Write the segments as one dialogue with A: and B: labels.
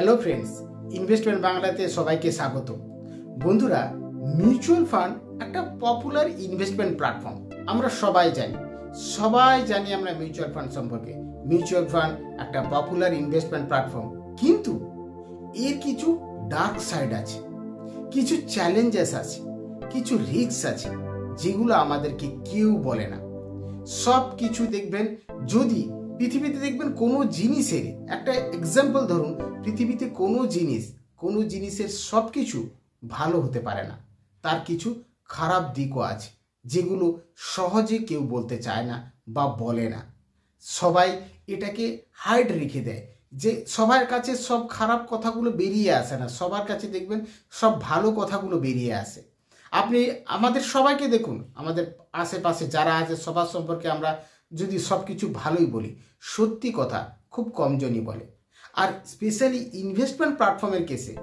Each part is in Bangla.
A: হ্যালো ফ্রেন্ডস, ইনভেস্টমেন্ট বাংলাতে সবাইকে স্বাগত। বন্ধুরা, মিউচুয়াল ফান্ড একটা পপুলার ইনভেস্টমেন্ট প্ল্যাটফর্ম। আমরা সবাই জানি আমরা মিউচুয়াল ফান্ড সম্পর্কে। মিউচুয়াল ফান্ড একটা পপুলার ইনভেস্টমেন্ট প্ল্যাটফর্ম, কিন্তু এর কিছু ডার্ক সাইড আছে, কিছু চ্যালেঞ্জেস আছে, কিছু রিস্ক আছে, যেগুলো আমাদেরকে কেউ বলে না। সব কিছু দেখবেন, যদি পৃথিবীতে দেখবেন কোনো জিনিসের একটা এক্সাম্পল ধরুন, পৃথিবীতে কোনো জিনিসের সব কিছু ভালো হতে পারে না, তার কিছু খারাপ দিকও আছে, যেগুলো সহজে কেউ বলতে চায় না বা বলে না। সবাই এটাকে হাইড রেখে দেয়, যে সবার কাছে সব খারাপ কথাগুলো বেরিয়ে আসে না, সবার কাছে দেখবেন সব ভালো কথাগুলো বেরিয়ে আসে। আপনি আমাদের সবাইকে দেখুন, আমাদের আশেপাশে যারা আছে সবার সম্পর্কে আমরা যদি সব কিছু ভালোই বলি, সত্যি কথা খুব কমজনই বলে। আর স্পেশালি ইনভেস্টমেন্ট প্ল্যাটফর্মের কেসে,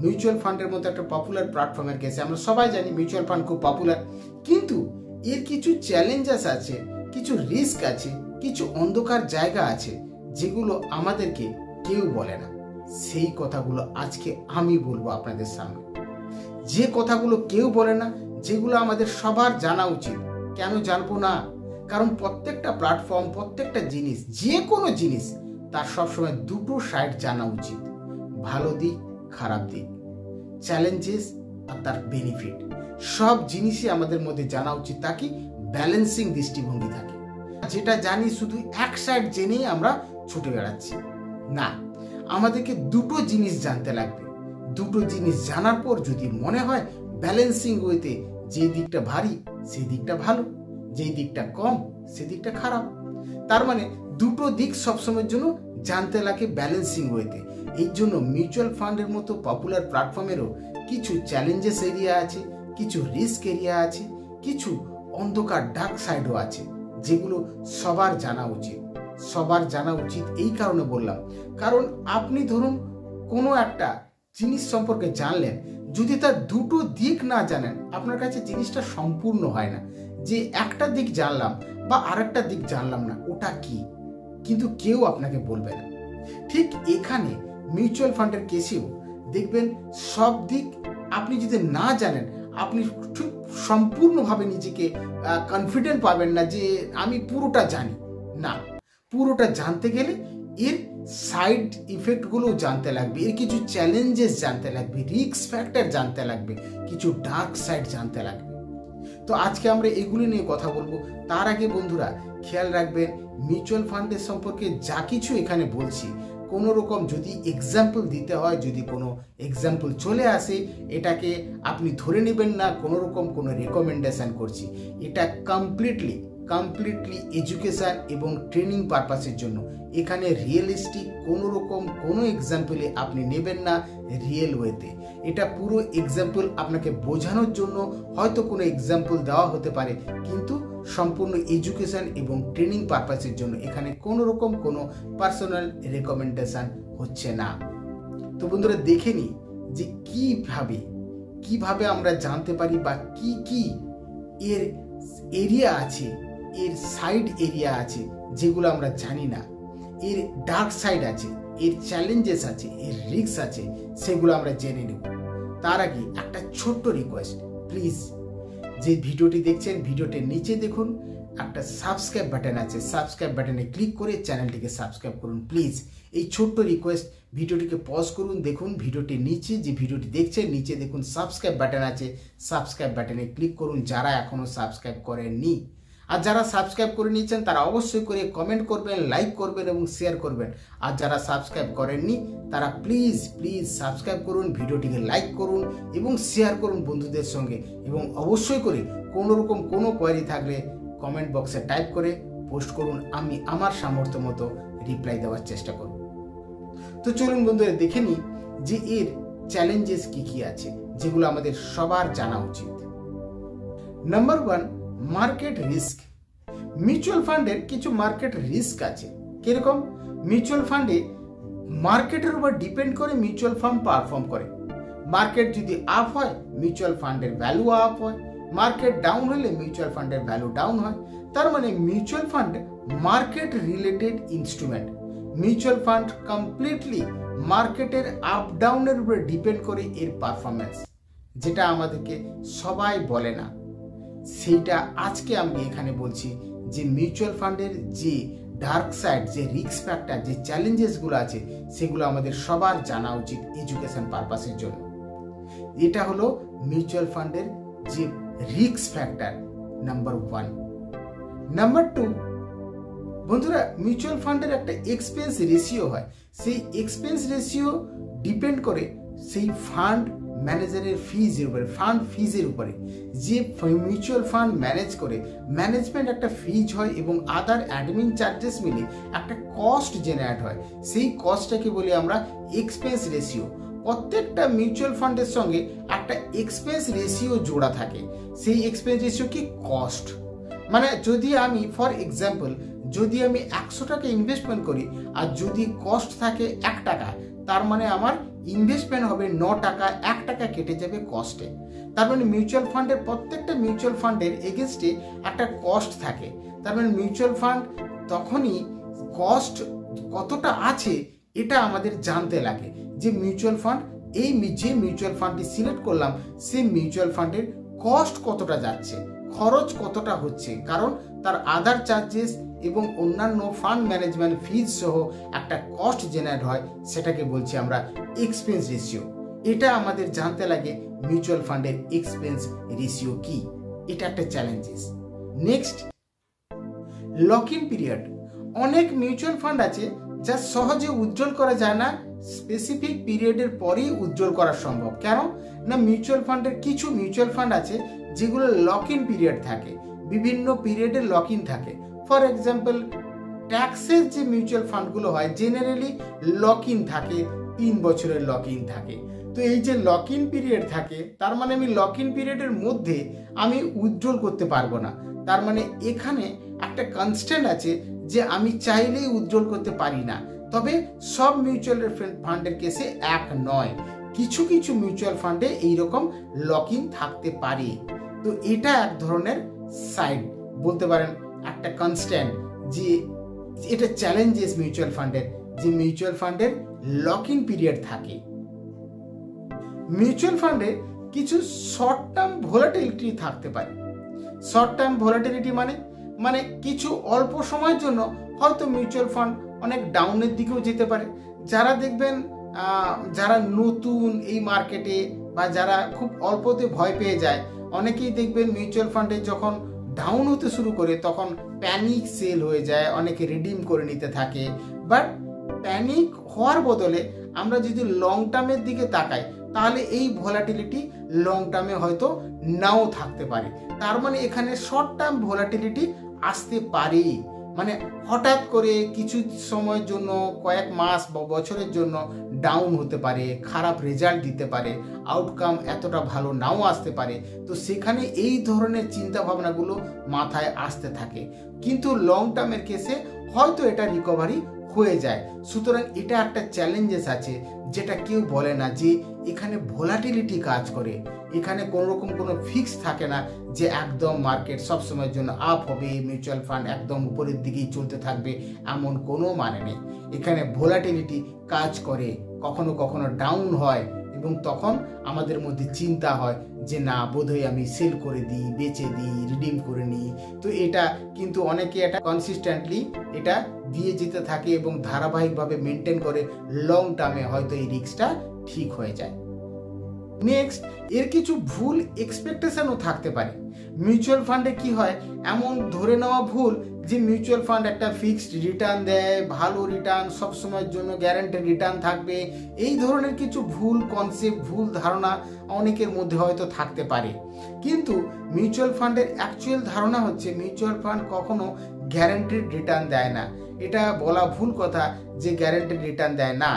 A: মিউচুয়াল ফান্ডের মতো একটা পপুলার প্ল্যাটফর্মের কেসে আমরা সবাই জানি মিউচুয়াল ফান্ড খুব পপুলার, কিন্তু এর কিছু চ্যালেঞ্জেস আছে, কিছু রিস্ক আছে, কিছু অন্ধকার জায়গা আছে, যেগুলো আমাদেরকে কেউ বলে না। সেই কথাগুলো আজকে আমি বলবো আপনাদের সামনে। যে কথাগুলো কেউ বলে না, যেগুলো আমাদের সবার জানা উচিত। কেন জানবো না? কারণ প্রত্যেকটা প্ল্যাটফর্ম, প্রত্যেকটা জিনিস, যে কোনো জিনিস তার সবসময় দুটো সাইড জানা উচিত, ভালো দিক, খারাপ দিক, চ্যালেঞ্জেস আর তার বেনিফিট। সব জিনিসই আমাদের মধ্যে জানা উচিত, তাকে ব্যালেন্সিং দৃষ্টিভঙ্গি থাকে। যেটা জানি শুধু এক সাইড জেনেই আমরা ছুটে বেড়াচ্ছি না, আমাদেরকে দুটো জিনিস জানতে লাগবে। দুটো জিনিস জানার পর যদি মনে হয় ব্যালেন্সিং ওয়েতে যে দিকটা ভারী সেই দিকটা ভালো, যেই দিকটা কম সেদিকটা খারাপ, তার মানে দুটো দিক সবসময়ের জন্য জানতে লাগে ব্যালেন্সিং ওয়েতে। এই জন্য মিউচুয়াল ফান্ডের মতো পপুলার প্ল্যাটফর্মেরও কিছু চ্যালেঞ্জেস এরিয়া আছে, কিছু রিস্ক এরিয়া আছে, কিছু অন্ধকার ডার্ক সাইডও আছে, যেগুলো সবার জানা উচিত। এই কারণে বললাম, কারণ আপনি ধরুন কোনো একটা জিনিস সম্পর্কে জানলেন, যদি তার দুটো দিক না জানেন, আপনার কাছে জিনিসটা সম্পূর্ণ হয় না। যে একটা দিক জানলাম বা আরেকটা দিক জানলাম না, ওটা কি, কিন্তু কেউ আপনাকে বলবে না। ঠিক এখানে মিউচুয়াল ফান্ডের কেসেও দেখবেন সব দিক আপনি যদি না জানেন, আপনি ঠিক সম্পূর্ণভাবে নিজেকে কনফিডেন্ট পাবেন না যে আমি পুরোটা জানি। না, পুরোটা জানতে গেলে এর সাইড ইফেক্টগুলো জানতে লাগবে, এর কিছু চ্যালেঞ্জেস জানতে লাগবে, রিস্ক ফ্যাক্টর জানতে লাগবে, কিছু ডার্ক সাইড জানতে লাগবে। তো আজকে আমরা এগুলো নিয়ে কথা বলবো। তার আগে বন্ধুরা খেয়াল রাখবেন, মিউচুয়াল ফান্ডের সম্পর্কে যা কিছু এখানে বলছি, কোনো রকম যদি এক্সাম্পল দিতে হয়, যদি কোনো এক্সাম্পল চলে আসে, এটাকে আপনি ধরে নেবেন না কোনো রকম কোনো রেকমেন্ডেশন করছি। এটা কমপ্লিটলি এডুকেশন এবং ট্রেনিং পারপাসের জন্য। এখানে রিয়েলিস্টিক কোনো রকম কোনো এক্সাম্পলে আপনি নেবেন না রিয়েল ওয়েতে। এটা পুরো এক্সাম্পল আপনাকে বোঝানোর জন্য হয়তো কোনো এক্সাম্পল দেওয়া হতে পারে, কিন্তু সম্পূর্ণ এডুকেশন এবং ট্রেনিং পারপাসের জন্য এখানে কোনো রকম কোনো পার্সোনাল রেকমেন্ডেশন হচ্ছে না। তো বন্ধুরা দেখে নিই যে কিভাবে আমরা জানতে পারি, বা কি এর এরিয়া আছে, এর সাইড এরিয়া আছে যেগুলো আমরা জানি না, এর ডার্ক সাইড আছে, এর চ্যালেঞ্জেস আছে, এর রিস্ক আছে, সেগুলো আমরা জেনে নেব। তার আগে একটা ছোট্ট রিকোয়েস্ট, প্লিজ যে ভিডিওটি দেখছেন, ভিডিওটির নিচে দেখুন একটা সাবস্ক্রাইব বাটন আছে, সাবস্ক্রাইব বাটনে ক্লিক করে চ্যানেলটিকে সাবস্ক্রাইব করুন প্লিজ। এই ছোট্ট রিকোয়েস্ট, ভিডিওটিকে পজ করুন, দেখুন ভিডিওটির নিচে, যে ভিডিওটি দেখছেন নিচে দেখুন সাবস্ক্রাইব বাটন আছে, সাবস্ক্রাইব বাটনে ক্লিক করুন যারা এখনও সাবস্ক্রাইব করেননি। আর যারা সাবস্ক্রাইব করে নিয়েছেন তারা অবশ্যই করে কমেন্ট করবেন, লাইক করবেন এবং শেয়ার করবেন। আর যারা সাবস্ক্রাইব করেননি তারা প্লিজ সাবস্ক্রাইব করুন, ভিডিওটিকে লাইক করুন এবং শেয়ার করুন বন্ধুদের সঙ্গে। এবং অবশ্যই করে কোনো রকম কোনো কোয়ারি থাকলে কমেন্ট বক্সে টাইপ করে পোস্ট করুন, আমি আমার সামর্থ্য মতো রিপ্লাই দেওয়ার চেষ্টা করব। তো চলুন বন্ধুরা দেখে নিই যে এর চ্যালেঞ্জেস কি আছে, যেগুলো আমাদের সবার জানা উচিত। Number 1, market risk. মিউচুয়াল ফান্ডের কিছু মার্কেট রিস্ক আছে। কিরকম? মিউচুয়াল ফান্ডে মার্কেটের উপর ডিপেন্ড করে মিউচুয়াল ফান্ড পারফর্ম করে। মার্কেট যদি আপ হয়, মিউচুয়াল ফান্ডের ভ্যালু আপ হয়, মার্কেট ডাউন হলে মিউচুয়াল ফান্ডের ভ্যালু ডাউন হয়। তার মানে mutual fund market related instrument. Mutual fund completely মার্কেটের আপ ডাউনের উপরে ডিপেন্ড করে এর পারফরমেন্স, যেটা আমাদেরকে সবাই বলে না, সেইটা আজকে আমি এখানে বলছি যে মিউচুয়াল ফান্ডের যে ডার্ক সাইড, যে রিস্ক ফ্যাক্টর, যে চ্যালেঞ্জেসগুলো আছে সেগুলো আমাদের সবার জানা উচিত এডুকেশন পারপাসের জন্য। এটা হলো মিউচুয়াল ফান্ডের যে রিস্ক ফ্যাক্টর নাম্বার 1। নাম্বার 2, বন্ধুরা, মিউচুয়াল ফান্ডের একটা এক্সপেন্স রেশিও হয়। সেই এক্সপেন্স রেশিও ডিপেন্ড করে সেই ফান্ড ম্যানেজারের ফিজের উপরে, ফান্ড ফিজের উপরে। যে মিউচুয়াল ফান্ড ম্যানেজ করে, ম্যানেজমেন্ট একটা ফিজ হয় এবং আদার অ্যাডমিন চার্জেস মিলে একটা কস্ট জেনারেট হয়। সেই কস্টটাকে বলি আমরা এক্সপেন্স রেশিও। প্রত্যেকটা মিউচুয়াল ফান্ডের সঙ্গে একটা এক্সপেন্স রেশিও জোড়া থাকে। সেই এক্সপেন্স রেশিও কি? কস্ট। মানে যদি আমি ফর এক্সাম্পল যদি আমি 100 টাকা ইনভেস্টমেন্ট করি আর যদি কস্ট থাকে 1 টাকা, তার মানে আমার ইনভেস্টমেন্ট হবে 9 টাকা, 1 টাকা কেটে যাবে কস্টে। তার মানে মিউচুয়াল ফান্ডের প্রত্যেকটা মিউচুয়াল ফান্ডের এগেনস্টে একটা কস্ট থাকে। তার মানে মিউচুয়াল ফান্ড তখনই কস্ট কতটা আছে এটা আমাদের জানতে লাগে যে মিউচুয়াল ফান্ড, এই যে মিউচুয়াল ফান্ডটি সিলেক্ট করলাম সেই মিউচুয়াল ফান্ডের কস্ট কতটা যাচ্ছে, খরচ কতটা হচ্ছে, কারণ তার আদার চার্জেস এবং অন্যান্য ফান্ড ম্যানেজমেন্ট ফিজ সহ একটা কস্ট জেনারেট হয়, সেটাকে বলছি আমরা এক্সপেন্স রেশিও। এটা আমাদের জানতে লাগে মিউচুয়াল ফান্ডের এক্সপেন্স রেশিও কি। এটা একটা challenges. Next, lock in period. অনেক মিউচুয়াল ফান্ড আছে যা সহজে উজ্জ্বল করা যায় না, স্পেসিফিক পিরিয়ডের পরেই উজ্জ্বল করা সম্ভব। কেন না, মিউচুয়াল ফান্ডের কিছু মিউচুয়াল ফান্ড আছে যেগুলো লক ইন পিরিয়ড থাকে, বিভিন্ন পিরিয়ডের লক ইন থাকে। ফর এক্সাম্পল, ট্যাক্সের যে মিউচুয়াল ফান্ডগুলো হয় জেনারেলি লক ইন থাকে, 3 বছরের লক ইন থাকে। তো এই যে লক ইন পিরিয়ড থাকে, তার মানে আমি লক ইন পিরিয়ডের মধ্যে আমি উজ্জ্বল করতে পারবো না। তার মানে এখানে একটা কনস্ট্যান্ট আছে যে আমি চাইলেই উজ্জ্বল করতে পারি না। তবে সব মিউচুয়াল ফান্ডের কেসে এক নয়, কিছু কিছু মিউচুয়াল ফান্ডে এইরকম লক ইন থাকতে পারে। তো এটা এক ধরনের সাইড বলতে পারেন, একটা কনস্ট্যান্ট, যে এটা চ্যালেঞ্জেস মিউচুয়াল ফান্ডের, যে মিউচুয়াল ফান্ডের লক ইন পিরিয়ড থাকে। মিউচুয়াল ফান্ডে কিছু শর্ট টার্ম ভোলাটিলিটি থাকতে পারে। শর্ট টার্ম ভোলাটিলিটি মানে কিছু অল্প সময়ের জন্য হয়তো মিউচুয়াল ফান্ড অনেক ডাউনের দিকেও যেতে পারে। যারা দেখবেন যারা নতুন এই মার্কেটে বা যারা খুব অল্পতে ভয় পেয়ে যায়, অনেকেই দেখবেন মিউচুয়াল ফান্ডে যখন ডাউন হতে শুরু করে তখন প্যানিক সেল হয়ে যায়, অনেকে রিডিম করে নিতে থাকে। বাট প্যানিক হওয়ার বদলে আমরা যদি লং টার্মের দিকে তাকাই তাহলে এই ভোলাটিলিটি লং টার্মে হয়তো নাও থাকতে পারে। তার মানে এখানে শর্ট টার্ম ভোলাটিলিটি আসতে পারে, মানে হঠাৎ করে কিছু সময়ের জন্য, কয়েক মাস বা বছরের জন্য ডাউন হতে পারে, খারাপ রেজাল্ট দিতে পারে, আউটকাম এতটা ভালো নাও আসতে পারে। তো সেখানে এই ধরনের চিন্তা ভাবনাগুলো মাথায় আসতে থাকে, কিন্তু লং টার্মের কেসে হয়তো এটা রিকভারি হয়ে যায়। সুতরাং এটা একটা চ্যালেঞ্জেস আছে যেটা কেউ বলে না, যে এখানে ভোলাটিলিটি কাজ করে। এখানে কোনো ফিক্স থাকে না যে একদম মার্কেট সবসময়ের জন্য আপ হবে, মিউচুয়াল ফান্ড একদম উপরের দিকেই চলতে থাকবে, এমন কোনো মানে নেই। এখানে ভোলাটিলিটি কাজ করে, কখনো কখনো ডাউন হয় এবং তখন আমাদের মধ্যে চিন্তা হয় যে না, বোধহয় আমি সেল করে দিই, বেচে দিই, রিডিম করে নিই। তো এটা কিন্তু অনেকে এটা কনসিস্টেন্টলি এটা দিয়ে যেতে থাকে এবং ধারাবাহিকভাবে মেনটেন করে, লং টার্মে হয়তো এই রিস্কটা ঠিক হয়ে যায়। নেক্সট, এর কিছু ভুল এক্সপেকটেশনও থাকতে পারে। মিউচুয়াল ফান্ডে কি হয়, এমন ধরে নেওয়া ভুল যে মিউচুয়াল ফান্ড একটা ফিক্সড রিটার্ন দেয়, ভালো রিটার্ন, সবসময়ের জন্য গ্যারান্টেড রিটার্ন থাকবে। এই ধরনের কিছু ভুল কনসেপ্ট, ভুল ধারণা অনেকের মধ্যে হয়তো থাকতে পারে। কিন্তু মিউচুয়াল ফান্ডের অ্যাকচুয়াল ধারণা হচ্ছে মিউচুয়াল ফান্ড কখনো গ্যারান্টেড রিটার্ন দেয় না। এটা বলা ভুল কথা যে গ্যারান্টেড রিটার্ন দেয় না,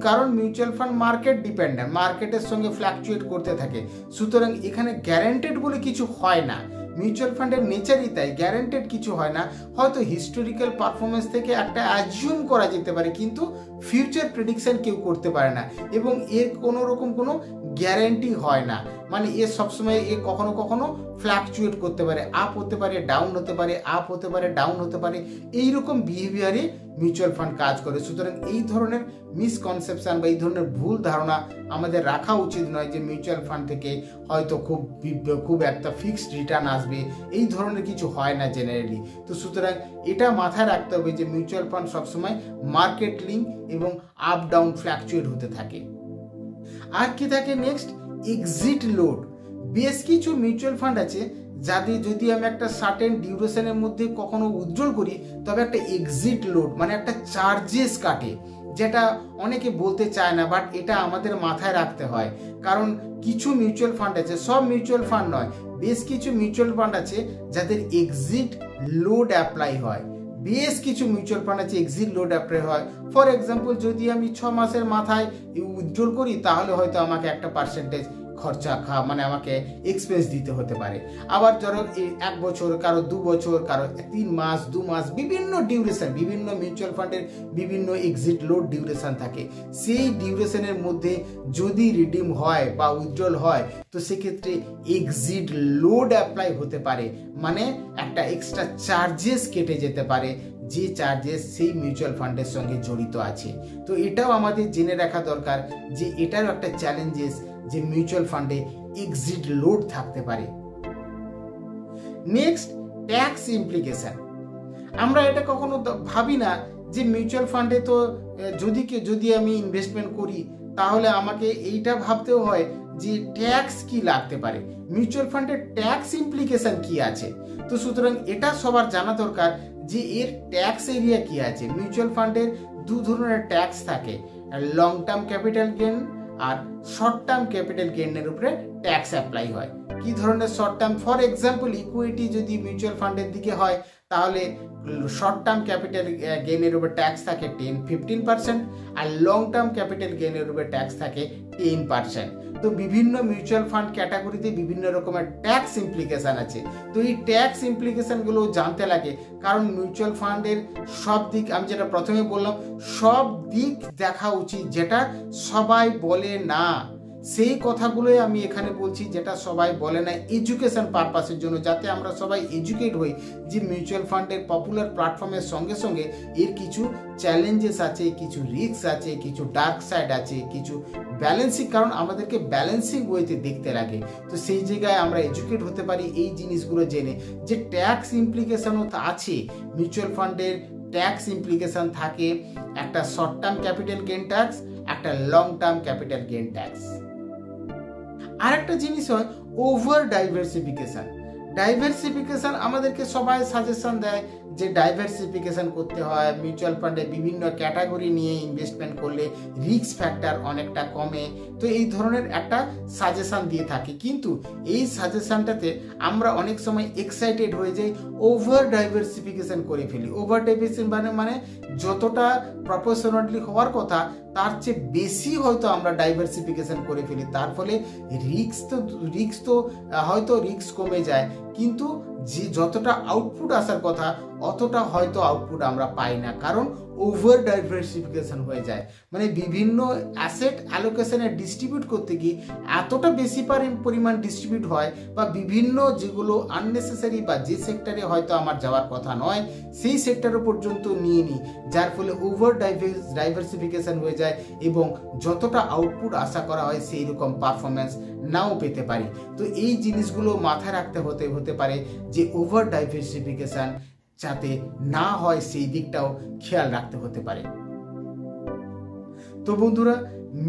A: কারণ মিউচুয়াল ফান্ড মার্কেট ডিপেন্ডেন্ট, মার্কেটের সঙ্গে ফ্ল্যাকচুয়েট করতে থাকে। সুতরাং এখানে গ্যারান্টেড বলে কিছু হয় না, মিউচুয়াল ফান্ডের নেচারই তাই, গ্যারান্টেড কিছু হয় না। হয়তো হিস্টোরিক্যাল পারফরমেন্স থেকে একটা অ্যাজিউম করা যেতে পারে, কিন্তু ফিউচার প্রেডিকশন কেউ করতে পারে না এবং এর কোনো রকম কোনো গ্যারান্টি হয় না। মানে এ সবসময় এ কখনো কখনো ফ্ল্যাকচুয়েট করতে পারে, আপ হতে পারে, ডাউন হতে পারে, আপ হতে পারে, ডাউন হতে পারে, এইরকম বিহেভিয়ারে মিউচুয়াল ফান্ড কাজ করে। সুতরাং এই ধরনের মিসকনসেপশন বা এই ধরনের ভুল ধারণা আমাদের রাখা উচিত নয় যে মিউচুয়াল ফান্ড থেকে হয়তো খুব একটা ফিক্সড রিটার্ন আসবে, এই ধরনের কিছু হয় না জেনারেলি। তো সুতরাং এটা মাথায় রাখতে হবে যে মিউচুয়াল ফান্ড সবসময় মার্কেট লিঙ্ক এবং আপ ডাউন ফ্ল্যাকচুয়েট হতে থাকে। আর কি থাকে নেক্সট, এক্সিট লোড। বেশ কিছু মিউচুয়াল ফান্ড আছে যাদের যদি আমি একটা সার্টেন ডিউরেশনের মধ্যে কখনো উইথড্রল করি তবে একটা এক্সিট লোড মানে একটা চার্জেস কাটে, যেটা অনেকে বলতে চায় না, বাট এটা আমাদের মাথায় রাখতে হয়। কারণ কিছু মিউচুয়াল ফান্ড আছে, সব মিউচুয়াল ফান্ড নয়, বেশ কিছু মিউচুয়াল ফান্ড আছে যাদের এক্সিট লোড অ্যাপ্লাই হয়। বেশ কিছু মিউচুয়াল ফান্ড আছে এক্সিট লোড অ্যাপ্লাই হয়। ফর এক্সাম্পল, যদি আমি 6 মাসের মাথায় উইথড্রল করি তাহলে হয়তো আমাকে একটা পার্সেন্টেজ খরচা মানে আমাকে এক্সপেন্স দিতে হতে পারে। আবার ধরো 1 বছর, কারো 2 বছর, কারো 3 মাস, 2 মাস, বিভিন্ন ডিউরেশন, বিভিন্ন মিউচুয়াল ফান্ডের বিভিন্ন এক্সিট লোড ডিউরেশন থাকে। সেই ডিউরেশনের মধ্যে যদি রিডিম হয় বা উইথড্রল হয় তো সেক্ষেত্রে এক্সিট লোড অ্যাপ্লাই হতে পারে, মানে একটা এক্সট্রা চার্জেস কেটে যেতে পারে, যে চার্জেস সেই মিউচুয়াল ফান্ডের সঙ্গে জড়িত আছে। তো এটাও আমাদের জেনে রাখা দরকার যে এটারও একটা চ্যালেঞ্জেস যে মিউচুয়াল ফান্ডে এক্সিট লোড থাকতে পারে। Next, tax implication. আমরা এটা কখনো ভাবি না যে মিউচুয়াল ফান্ডে তো যদি আমি ইনভেস্টমেন্ট করি তাহলে আমাকে এইটা ভাবতেও হয় যে ট্যাক্স কি লাগতে পারে, মিউচুয়াল ফান্ডের ট্যাক্স ইমপ্লিকেশন কি আছে। তো সুতরাং এটা সবার জানা দরকার যে এর ট্যাক্স এরিয়া কি আছে। মিউচুয়াল ফান্ডের 2 ধরনের ট্যাক্স থাকে, লং টার্ম ক্যাপিটাল গেইন আর শর্ট টার্ম ক্যাপিটাল গেইনের উপরে ট্যাক্স অ্যাপ্লাই হয়। কি ধরনের short term, for example equity যদি মিউচুয়াল ফান্ডের দিকে হয় তাহলে শর্ট টার্ম ক্যাপিটাল গেইনের উপর ট্যাক্স থাকে 15%, আর লং টার্ম ক্যাপিটাল গেইনের উপর ট্যাক্স থাকে 10%। তো বিভিন্ন মিউচুয়াল ফান্ড ক্যাটাগরিতে বিভিন্ন রকমের ট্যাক্স ইমপ্লিকেশন আছে। তো এই ট্যাক্স ইমপ্লিকেশনগুলো জানতে লাগে, কারণ মিউচুয়াল ফান্ডের সব দিক, আমি যেটা প্রথমে বললাম, সব দিক দেখা উচিত, যেটা সবাই বলে না। সেই কথাগুলোই আমি এখানে বলছি যেটা সবাই বলে না, এডুকেশন পারপাসের জন্য, যাতে আমরা সবাই এডুকেট হই যে মিউচুয়াল ফান্ডের পপুলার প্ল্যাটফর্মের সঙ্গে সঙ্গে এর কিছু চ্যালেঞ্জেস আছে, কিছু রিস্ক আছে, কিছু ডার্ক সাইড আছে, কিছু ব্যালেন্সিং, কারণ আমাদেরকে ব্যালেন্সিং ওয়েতে দেখতে লাগে। তো সেই জায়গায় আমরা এডুকেট হতে পারি এই জিনিসগুলো জেনে যে ট্যাক্স ইমপ্লিকেশনও আছে। মিউচুয়াল ফান্ডের ট্যাক্স ইমপ্লিকেশন থাকে, একটা short term capital gain tax, একটা long term capital gain tax. আর একটা জিনিস হয় ওভার ডাইভার্সিফিকেশন। আমাদেরকে সবাই সাজেশন দেয় যে ডাইভার্সিফিকেশন করতে হয়, মিউচুয়াল ফান্ডে বিভিন্ন ক্যাটাগরি নিয়ে ইনভেস্টমেন্ট করলে রিস্ক ফ্যাক্টর অনেকটা কমে। তো এই ধরনের একটা সাজেশন দিয়ে থাকে, কিন্তু এই সাজেশনটাতে আমরা অনেক সময় এক্সাইটেড হয়ে যাই, ওভার ডাইভার্সিফিকেশন করে ফেলি। ওভার ডাইভার্সিফিকেশন মানে যতটা প্রপোর্শনালি হওয়ার কথা তার চেয়ে বেশি হয়তো আমরা ডাইভার্সিফিকেশন করে ফেলি। তার ফলে রিস্ক তো হয়তো রিস্ক কমে যায়, কিন্তু যে যতটা আউটপুট আসার কথা অতটা হয়তো আউটপুট আমরা পাই না, কারণ ওভার ডাইভার্সিফিকেশন হয়ে যায়। মানে বিভিন্ন অ্যাসেট অ্যালোকেশনে ডিস্ট্রিবিউট করতে গিয়ে এতটা বেশি পরিমাণ ডিস্ট্রিবিউট হয়, বা বিভিন্ন যেগুলো আননেসেসারি বা যে সেক্টরে হয়তো আমার যাওয়ার কথা নয় সেই সেক্টরে পর্যন্ত নিয়ে নিই, যার ফলে ওভার ডাইভার্সিফিকেশন হয়ে যায় এবং যতটা আউটপুট আশা করা হয় সেই রকম পারফরমেন্স নাও পেতে পারি। তো এই জিনিসগুলো মাথায় রাখতে হতে পারে যে ওভার ডাইভার্সিফিকেশন যাতে না হয় সেই দিকটাও খেয়াল রাখতে হতে পারে। তো বন্ধুরা,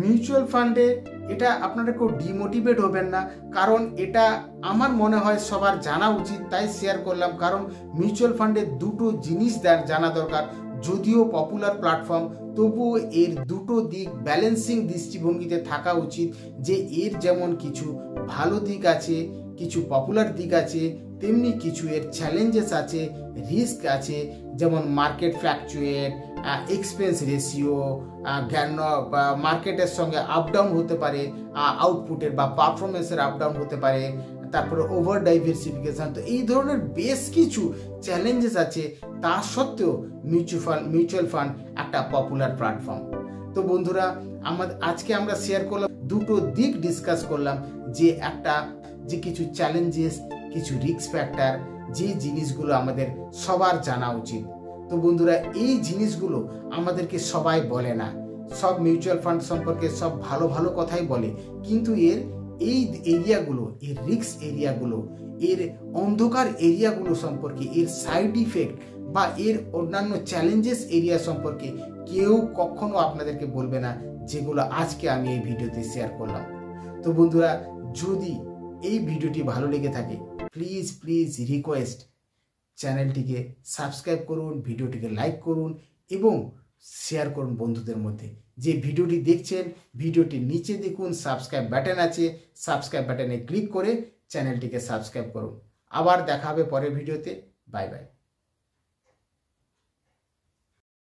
A: মিউচুয়াল ফান্ডে এটা আপনারা কেউ ডিমোটিভেট হবেন না, কারণ এটা আমার মনে হয় সবার জানা উচিত, তাই শেয়ার করলাম। কারণ মিউচুয়াল ফান্ডে 2টো জিনিস জানা দরকার, যদিও পপুলার প্ল্যাটফর্ম তবুও এর 2টো দিক ব্যালেন্সিং দৃষ্টিভঙ্গিতে থাকা উচিত, যে এর যেমন কিছু ভালো দিক আছে, কিছু পপুলার দিক আছে, তেমনি কিছু এর চ্যালেঞ্জেস আছে, রিস্ক আছে, যেমন মার্কেট ফ্ল্যাকচুয়েট, এক্সপেন্স রেশিও, মার্কেটের সঙ্গে আপ ডাউন হতে পারে, আউটপুটের বা পারফরমেন্সের আপ ডাউন হতে পারে। তারপরে ওভার ডাইভার্সিফিকেশন। তো এই ধরনের বেশ কিছু চ্যালেঞ্জেস আছে, তা সত্ত্বেও মিউচুয়াল ফান্ড একটা পপুলার প্ল্যাটফর্ম। তো বন্ধুরা, আজকে আমরা শেয়ার করলাম দুটো দিক ডিসকাস করলাম, যে কিছু চ্যালেঞ্জেস, কিছু রিস্ক ফ্যাক্টর, যে জিনিসগুলো আমাদের সবার জানা উচিত। তো বন্ধুরা, এই জিনিসগুলো আমাদেরকে সবাই বলে না। সব মিউচুয়াল ফান্ড সম্পর্কে সব ভালো ভালো কথাই বলে, কিন্তু এই এরিয়াগুলো, এর রিস্ক এরিয়াগুলো, এর অন্ধকার এরিয়াগুলো সম্পর্কে, এর সাইড ইফেক্ট বা এর অন্যান্য চ্যালেঞ্জেস এরিয়া সম্পর্কে কেউ কখনো আপনাদেরকে বলবে না, যেগুলো আজকে আমি এই ভিডিওতে শেয়ার করলাম। তো বন্ধুরা, যদি এই ভিডিওটি ভালো লেগে থাকে, প্লিজ রিকোয়েস্ট, চ্যানেলটিকে সাবস্ক্রাইব করুন, ভিডিওটিকে লাইক করুন এবং শেয়ার করুন বন্ধুদের মধ্যে। যে ভিডিওটি দেখছেন, ভিডিওটির নিচে দেখুন সাবস্ক্রাইব বাটন আছে, সাবস্ক্রাইব বাটনে ক্লিক করে চ্যানেলটিকে সাবস্ক্রাইব করুন। আবার দেখা হবে পরের ভিডিওতে। Bye bye.